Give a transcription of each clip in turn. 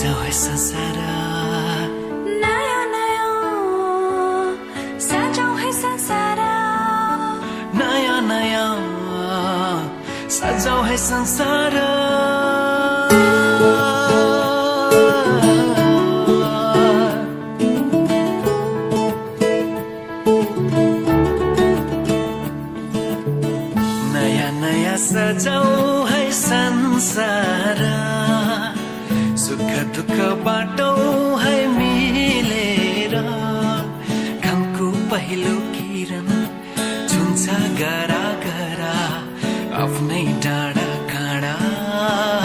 सजाऊ है संसार नयाँ नयाँ सजाऊ है संसार नयाँ नयाँ सजाऊ है संसार नयाँ नयाँ सजाऊ है संसार सुख दुःख बाटौँ है मिलेर घामको पहिलो किरण छुन्छ गरा गरा आफ्नै डाँडा काँडा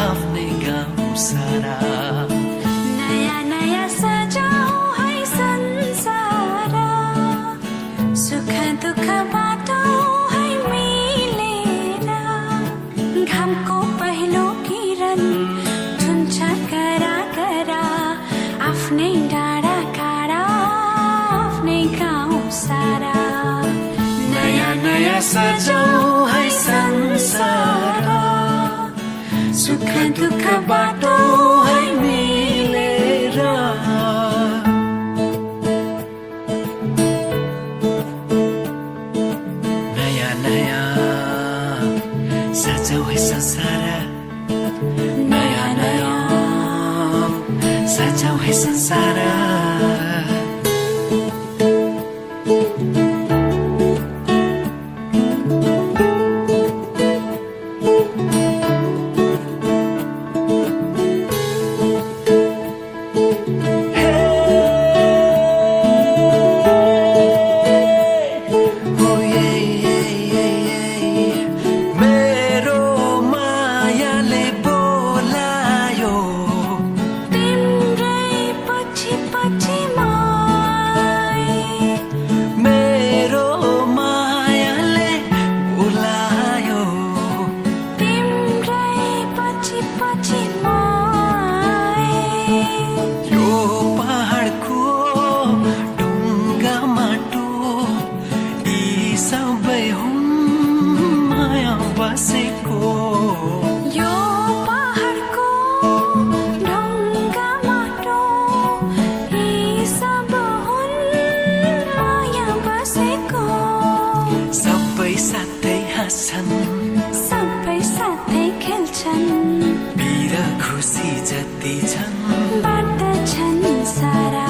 आफ्नै गाउँ सारा नयाँ नयाँ सजाऊ है संसार सुख दुःख बाटौँ है मिलेर घामको पहिलो किरण छुन्छ गरा गरा आफ्नै डाँडा काँडा आफ्नै गाउँ सारा नयाँ नयाँ सजाऊ है संसार सुख दुःख बाटौँ है मिलेर नयाँ नयाँ सजाऊ है संसार नयाँ नयाँ सजाऊ है संसार यो पहाडको ढुङ्गा माटो यी सब हुन् माया बसेको सबै साथै हाँस्छन् सबै साथै खेल्छन् पीर खुसी जति छन् बाँड्दछन् सारा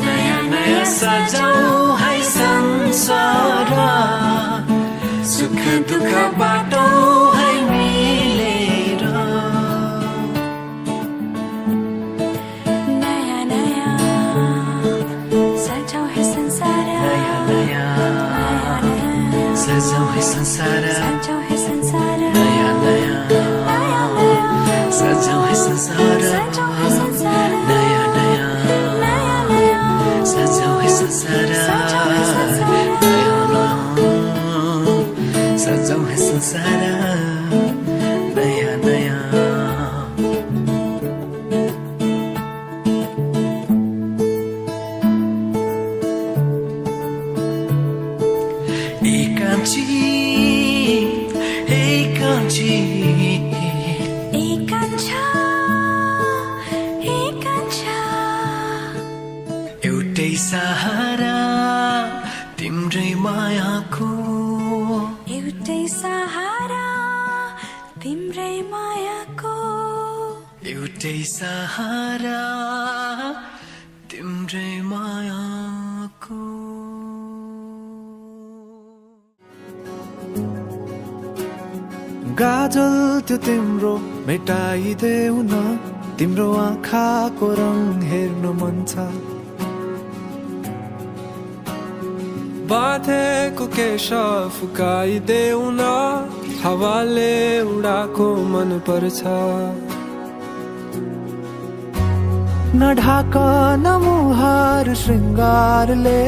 नयाँ नयाँ सजाऊ है संसार सुख दुःख बाटौँ है मिलेर नयाँ नयाँ सजाऊ है संसार नयाँ नयाँ सजाऊ है संसार सजाऊ है संसार नयाँ नयाँ सजाऊ है संसार सजाऊ है संसार नयाँ नयाँ सजाऊ है संसार नयाँ नयाँ सजाऊ है संसार नयाँ नयाँ एकांची एकांची एकांछा एकांछा एउटै सहारा तिम्रै मायाको एउटै सहारा तिम्रै मायाको एउटै सहारा तिम्रै मायाको गाजल त्यो तिम्रो मेटाइदेऊ न तिम्रो आँखाको रङ हेर्नु मन छ बाँधेको केश फुकाइदेऊ न हावाले उडाको मन पर्छ नढाक न मुहार श्रृङ्गारले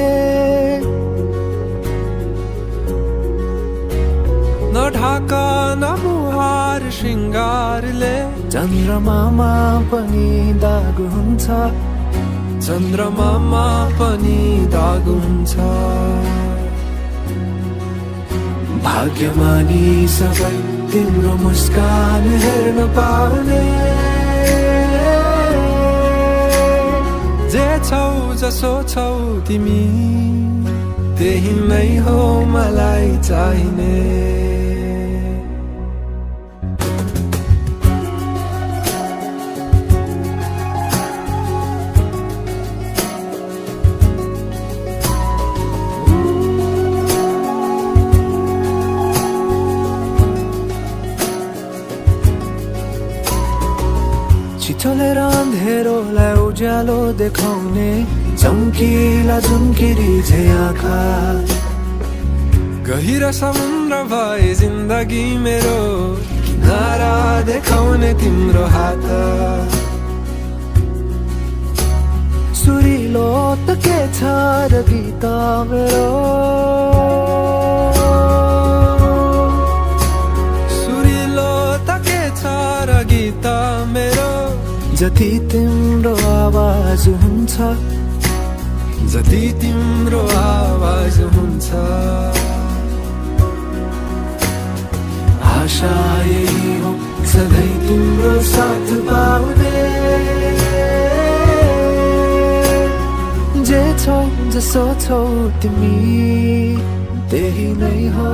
नढाक न मुहार श्रृङ्गारले चन्द्रमामा पनि दाग हुन्छ चन्द्रमामा पनि दाग हुन्छ भाग्यमानी सबै तिम्रो मुस्कान हेर्न पाउने जसो छौ तिमी त्यही नै हो मलाई चाहिने चलेर अँधेरोलाई उज्यालो देखाउने चम्किला झुम्किरी झै आँखा गहिरो समुद्र भए जिन्दगी मेरो किनारा देखाउने तिम्रो हात सुरिलो त के छ र गीत मेरो सुरिलो त के छ र गीत मेरो जति तिम्रो आवाज हुन्छ जति तिम्रो आवाज हुन्छ आशा यही हो सधैँ तिम्रो साथ पाउने जे छौ जसो छौ तिमी त्यही नै हो